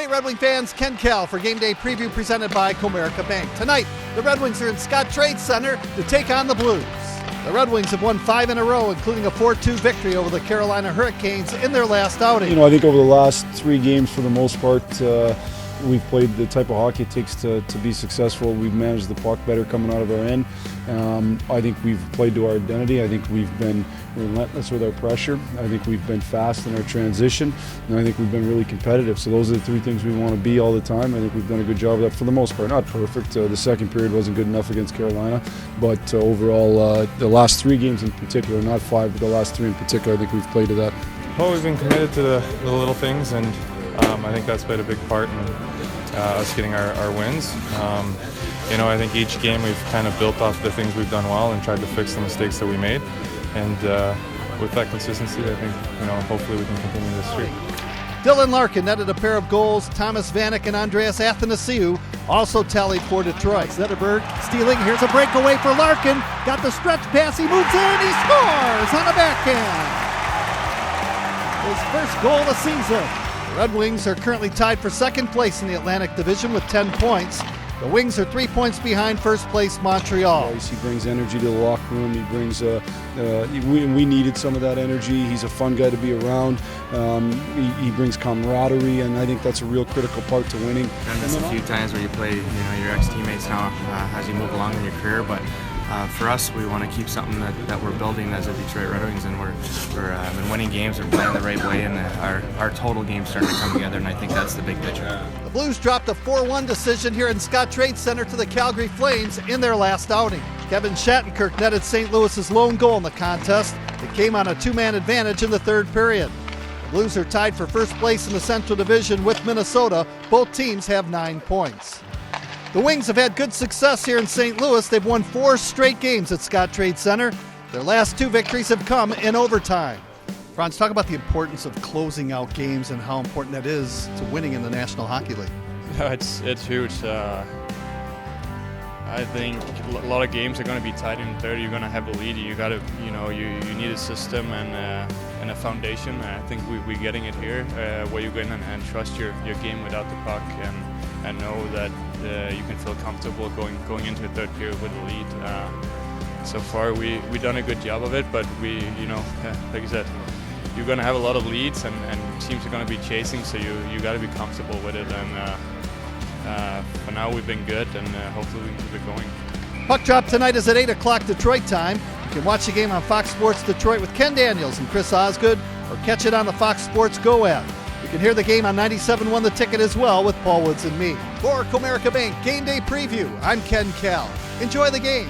Hey Red Wing fans, Ken Cal for Game Day preview presented by Comerica Bank. Tonight, the Red Wings are in Scottrade Center to take on the Blues. The Red Wings have won 5 in a row, including a 4-2 victory over the Carolina Hurricanes in their last outing. I think over the last 3 games, for the most part, we've played the type of hockey it takes to be successful. We've managed the puck better coming out of our end. I think we've played to our identity. I think we've been relentless with our pressure. I think we've been fast in our transition. And I think we've been really competitive. So those are the 3 things we want to be all the time. I think we've done a good job of that for the most part. Not perfect. The second period wasn't good enough against Carolina. But overall, the last 3 games in particular, not 5, but the last 3 in particular, I think we've played to that. Well, we've been committed to the little things, and I think that's played a big part in us getting our wins. I think each game we've kind of built off the things we've done well and tried to fix the mistakes that we made. And with that consistency, I think, hopefully we can continue this streak. Dylan Larkin netted a pair of goals. Thomas Vanek and Andreas Athanasiou also tallied for Detroit. Zetterberg stealing. Here's a breakaway for Larkin. Got the stretch pass. He moves in. He scores on the backhand. His first goal of the season. The Red Wings are currently tied for second place in the Atlantic Division with 10 points. The Wings are 3 points behind first place Montreal. He brings energy to the locker room. He brings, we needed some of that energy. He's a fun guy to be around. He brings camaraderie, and I think that's a real critical part to winning. Done this a few times where you play, your ex-teammates now as you move along in your career, but for us, we want to keep something that we're building as a Detroit Red Wings, and we're been winning games, we're playing the right way, and our total game's starting to come together, and I think that's the big picture. The Blues dropped a 4-1 decision here in Scottrade Center to the Calgary Flames in their last outing. Kevin Shattenkirk netted St. Louis's lone goal in the contest. It came on a 2-man advantage in the third period. The Blues are tied for first place in the Central Division with Minnesota. Both teams have 9 points. The Wings have had good success here in St. Louis. They've won 4 straight games at Scottrade Center. Their last 2 victories have come in overtime. Frans, talk about the importance of closing out games and how important that is to winning in the National Hockey League. Yeah, it's huge. I think a lot of games are going to be tight in the third. You're going to have a lead. You got to, you need a system and a foundation. I think we're getting it here, where you go in and trust your game without the puck and know that you can feel comfortable going into the third period with a lead. So far, we've done a good job of it, but like I said, you're going to have a lot of leads and teams are going to be chasing, so you got to be comfortable with it. And for now, we've been good, and hopefully we can keep it going. Puck drop tonight is at 8 o'clock Detroit time. You can watch the game on Fox Sports Detroit with Ken Daniels and Chris Osgood, or catch it on the Fox Sports Go app. You can hear the game on 97.1 The Ticket as well with Paul Woods and me. For Comerica Bank Game Day Preview, I'm Ken Cal. Enjoy the game.